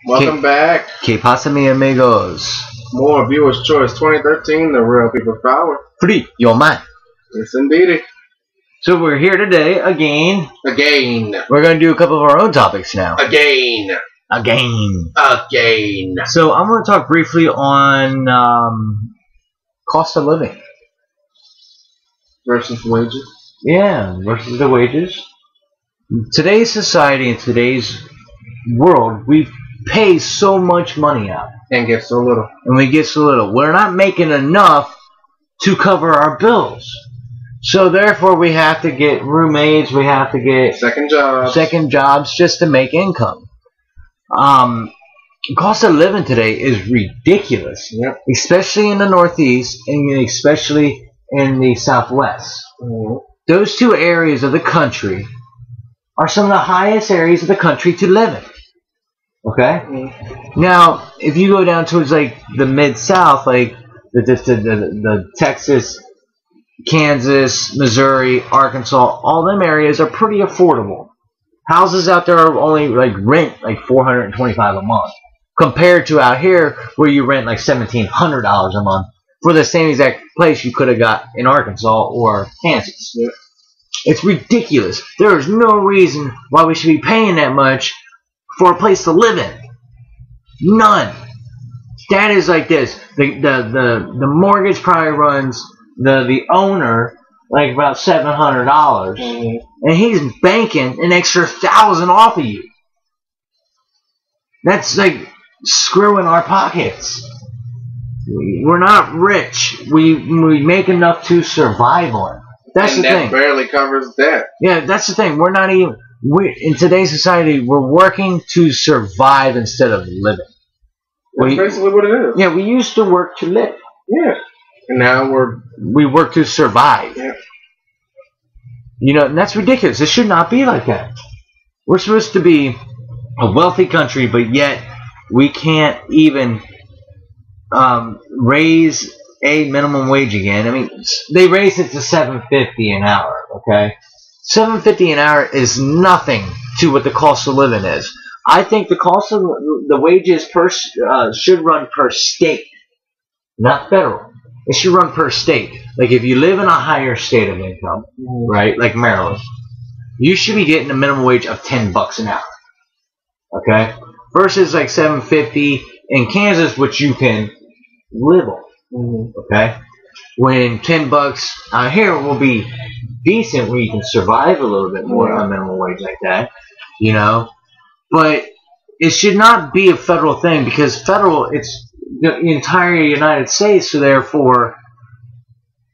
Welcome back. Que pasa, mi amigos? More Viewers' Choice 2013, The Real People's Power. Free your mind. Yes, indeed. So we're here today again. We're going to do a couple of our own topics now. Again. So I'm going to talk briefly on cost of living. Versus wages. Yeah, versus the wages. Today's society and today's world, we pay so much money out. And get so little. And we get so little. We're not making enough to cover our bills. So therefore we have to get roommates, we have to get second jobs just to make income. Cost of living today is ridiculous. Yep. Especially in the Northeast and especially in the Southwest. Mm-hmm. Those two areas of the country are some of the highest areas of the country to live in. Okay? Mm-hmm. Now, if you go down towards like the Mid-South, like the Texas, Kansas, Missouri, Arkansas, all them areas are pretty affordable. Houses out there are only like rent like $425 a month, compared to out here where you rent like $1,700 a month for the same exact place you could have got in Arkansas or Kansas. Yeah. It's ridiculous. There is no reason why we should be paying that much for a place to live in. None. That is like this. The mortgage probably runs the owner like about $700, mm-hmm. and he's banking an extra $1,000 off of you. That's like screwing our pockets. We're not rich. We make enough to survive on. That's and the that thing. Barely covers that. Yeah, that's the thing. We're not even. In today's society, we're working to survive instead of living. That's basically what it is. Yeah, we used to work to live. Yeah. And now we work to survive. Yeah. You know, and that's ridiculous. It should not be like that. We're supposed to be a wealthy country, but yet we can't even raise a minimum wage again. I mean, they raised it to $7.50 an hour. Okay, $7.50 an hour is nothing to what the cost of living is. I think the cost of the wages should run per state, not federal. It should run per state. Like if you live in a higher state of income, right, like Maryland, you should be getting a minimum wage of $10 an hour. Okay, versus like $7.50 in Kansas, which you can live on. Okay, when $10 out here will be decent, where you can survive a little bit more on a minimum wage like that, you know. But it should not be a federal thing, because federal, it's the entire United States, so therefore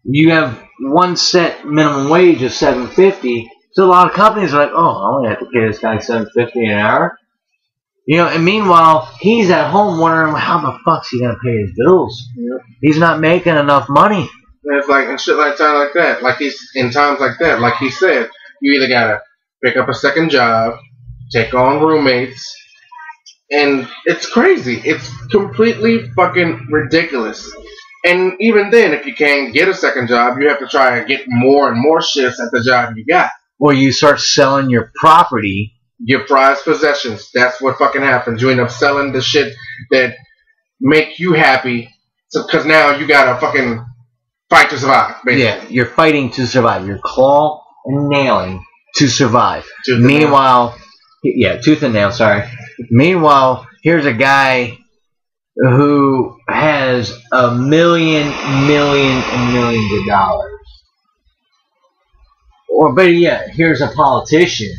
you have one set minimum wage of $7.50. So a lot of companies are like, oh, I only have to pay this guy $7.50 an hour. You know, and meanwhile, he's at home wondering how the fuck's he gonna pay his bills. Yeah. He's not making enough money. And it's like, and shit like time like that. Like in times like that, like he said, you either gotta pick up a second job, take on roommates, and it's crazy. It's completely fucking ridiculous. And even then, if you can't get a second job, you have to try and get more and more shifts at the job you got. Or you start selling your property. Your prized possessions. That's what fucking happens. You end up selling the shit that make you happy, because now you gotta fucking fight to survive, basically. Yeah, you're fighting to survive. You're claw and nailing to survive. Meanwhile, tooth and nail, sorry. Meanwhile, here's a guy who has millions of dollars. Or better yet, here's a politician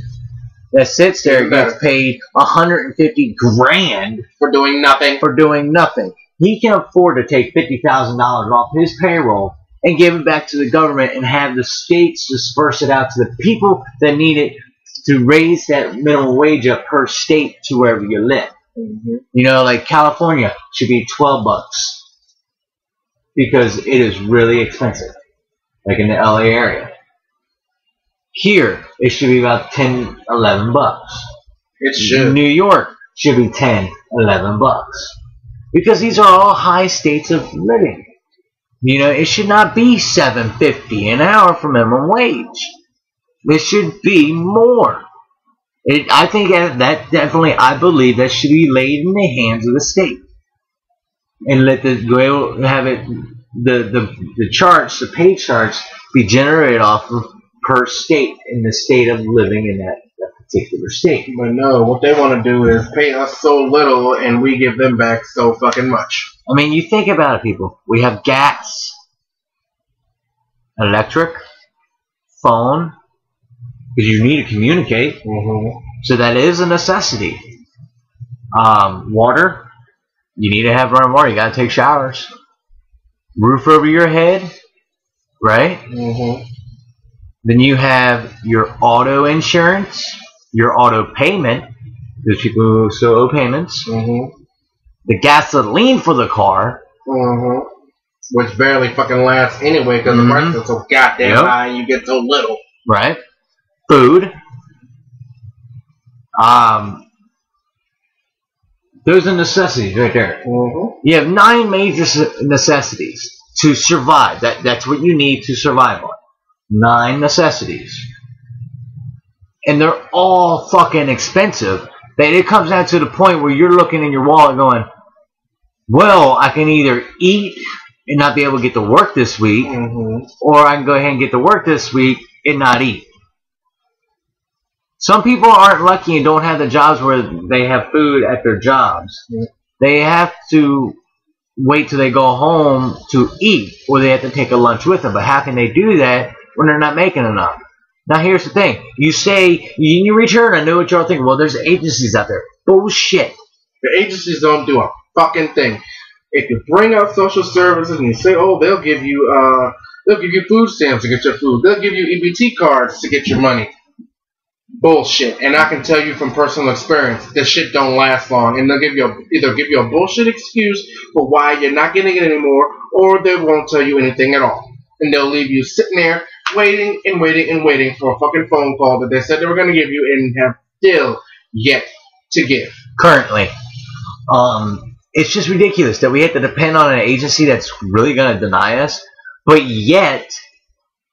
that sits there and gets paid $150 grand for doing nothing. He can afford to take $50,000 off his payroll and give it back to the government and have the states disperse it out to the people that need it to raise that minimum wage up per state to wherever you live. Mm-hmm. You know, like California should be $12 because it is really expensive, like in the LA area. Here, it should be about $10, $11. It should. New York should be $10, $11. Because these are all high states of living. You know, it should not be $7.50 an hour for minimum wage. It should be more. I think that definitely, I believe that should be laid in the hands of the state, and let the go have it the charts, the pay charts, be generated off of per state in the state of living in that particular state. But no, what they want to do is pay us so little and we give them back so fucking much. I mean, you think about it, people. We have gas, electric, phone, because you need to communicate. Mm-hmm. So that is a necessity. Water, you need to have running water. You got to take showers. Roof over your head, right? Mm-hmm. Then you have your auto insurance, your auto payment. There's people who still owe payments. Mm-hmm. The gasoline for the car. Mm-hmm. Which barely fucking lasts anyway because the price is so goddamn high and you get so little. Right. Food. Those are necessities right there. Mm-hmm. You have 9 major necessities to survive. That's what you need to survive on. 9 necessities. And they're all fucking expensive. That it comes down to the point where you're looking in your wallet going, well, I can either eat and not be able to get to work this week, or I can go ahead and get to work this week and not eat. Some people aren't lucky and don't have the jobs where they have food at their jobs. They have to wait till they go home to eat, or they have to take a lunch with them. But how can they do that when they're not making enough? Now, here's the thing. You say, in your return, I know what y'all think. Well, there's agencies out there. Bullshit. The agencies don't do a fucking thing. If you bring out social services and you say, oh, they'll give you food stamps to get your food. They'll give you EBT cards to get your money. Bullshit. And I can tell you from personal experience, this shit don't last long. And they'll either give you a bullshit excuse for why you're not getting it anymore, or they won't tell you anything at all. And they'll leave you sitting there waiting and waiting and waiting for a fucking phone call that they said they were going to give you and have still yet to give. Currently. It's just ridiculous that we have to depend on an agency that's really going to deny us. But yet,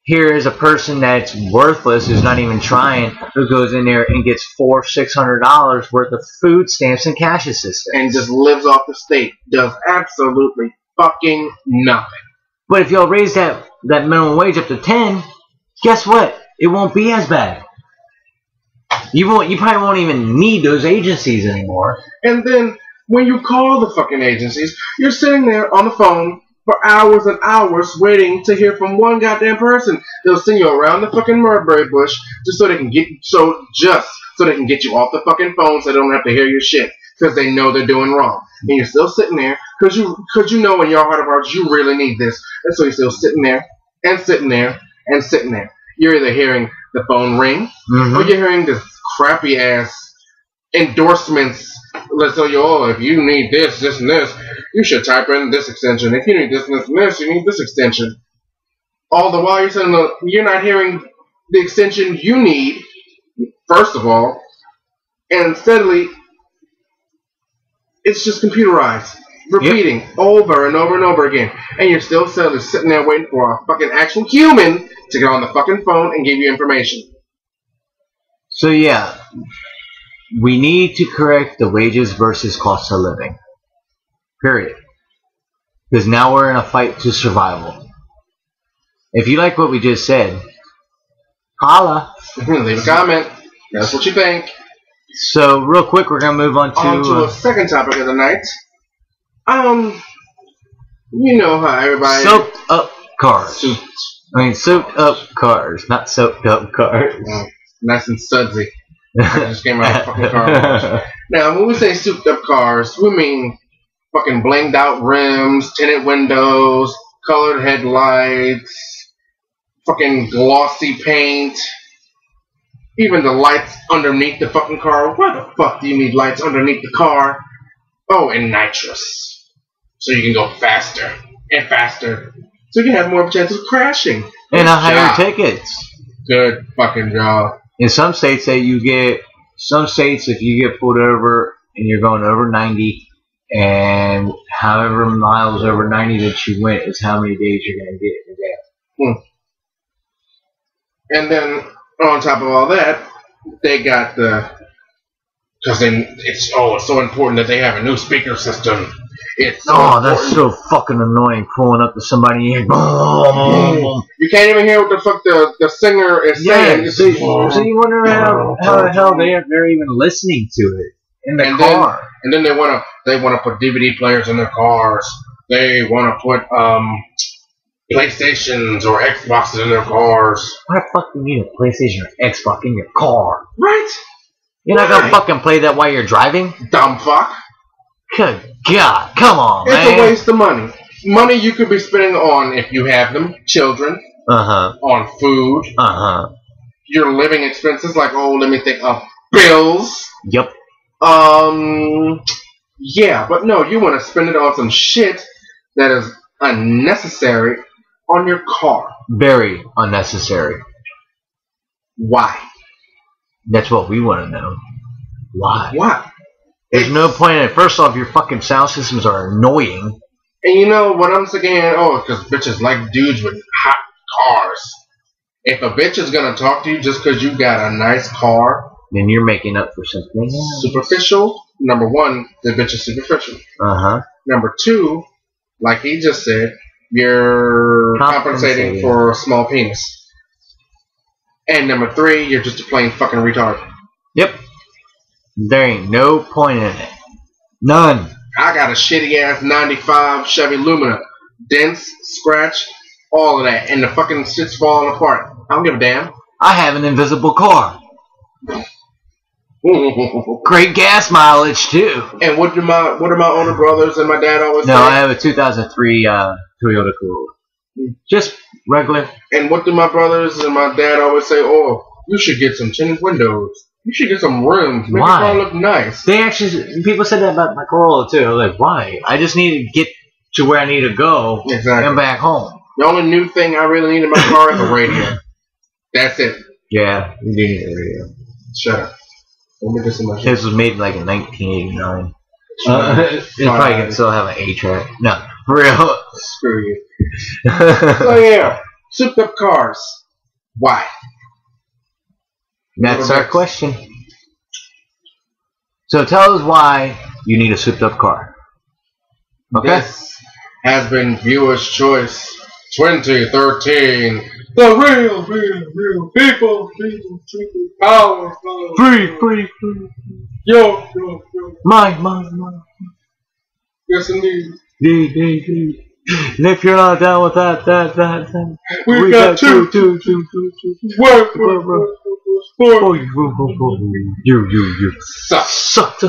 here is a person that's worthless, who's not even trying, who goes in there and gets $400-600 worth of food stamps and cash assistance. And just lives off the state. Does absolutely fucking nothing. But if y'all raise that minimum wage up to 10, guess what? It won't be as bad. You probably won't even need those agencies anymore. And then when you call the fucking agencies, you're sitting there on the phone for hours and hours waiting to hear from one goddamn person. They'll send you around the fucking mulberry bush just so they can get you off the fucking phone so they don't have to hear your shit because they know they're doing wrong. And you're still sitting there because you know in your heart of hearts you really need this. And so you're still sitting there and sitting there and sitting there. You're either hearing the phone ring or you're hearing this crappy ass endorsements. Let's tell you, oh, if you need this, this, and this, you should type in this extension. If you need this, and this, and this, you need this extension. All the while you're not hearing the extension you need, first of all, and steadily, it's just computerized, repeating over and over and over again. And you're still sitting there waiting for a fucking actual human to get on the fucking phone and give you information. So yeah, we need to correct the wages versus cost of living. Period. Because now we're in a fight to survival. If you like what we just said, holla. Leave a comment. That's what you think. So real quick, we're gonna move on to a second topic of the night. You know how everybody soaked up cars. Soaked up cars, not soaked up cars. Nice and sudsy. I just came out of the fucking car wash. Now, when we say souped up cars, we mean fucking blinged out rims, tinted windows, colored headlights, fucking glossy paint, even the lights underneath the fucking car. Why the fuck do you need lights underneath the car? Oh, and nitrous. So you can go faster and faster. So you can have more chances of crashing. And higher tickets. Good fucking job. In some states, if you get pulled over and you're going over 90, and however miles over 90 that you went is how many days you're going to get in jail. And then on top of all that, they got the Because then it's so important that they have a new speaker system. It's so that's so fucking annoying. Pulling up to somebody and you can't even hear what the fuck the singer is saying. So you wonder how the hell they're even listening to it in the car. And then they wanna put DVD players in their cars. They wanna put PlayStations or Xboxes in their cars. Why the fuck do you need a PlayStation or Xbox in your car? Right? You're not gonna fucking play that while you're driving? Dumb fuck. Good God, come on, man. It's a waste of money. Money you could be spending on, if you have them, children. On food. Your living expenses, like, let me think of bills. Yep. Yeah, but no, you want to spend it on some shit that is unnecessary on your car. Very unnecessary. Why? That's what we want to know. Why? Why? There's no point in it. First off, your fucking sound systems are annoying. And you know what I'm saying? Because bitches like dudes with hot cars. If a bitch is gonna talk to you just because you got a nice car, then you're making up for something superficial. Number one, the bitch is superficial. Number two, like he just said, you're compensating for a small penis. And number three, you're just a plain fucking retard. Yep. There ain't no point in it. None. I got a shitty ass 95 Chevy Lumina. Dents, scratch, all of that. And the fucking shit's falling apart. I don't give a damn. I have an invisible car. Great gas mileage, too. And what are my older brothers and my dad always say? No, I have a 2003 Toyota Corolla. Just regular. And what do my brothers and my dad always say? Oh, you should get some tinted windows. You should get some rims. Make your car look nice. People said that about my Corolla too. I was like, why? I just need to get to where I need to go and back home. The only new thing I really need in my car is a radio. That's it. Yeah, you do need a radio. Shut up. This was made like in 1989. It probably can still have an A-track. No, for real. Screw you. So yeah, souped up cars. Why? That's our question. So tell us why you need a souped up car. Okay? This has been Viewer's Choice 2013. The real people, power. Free. Yo. Mine. Yes, indeed. D. And if you're not down with that. We got two. Work. You. Suck.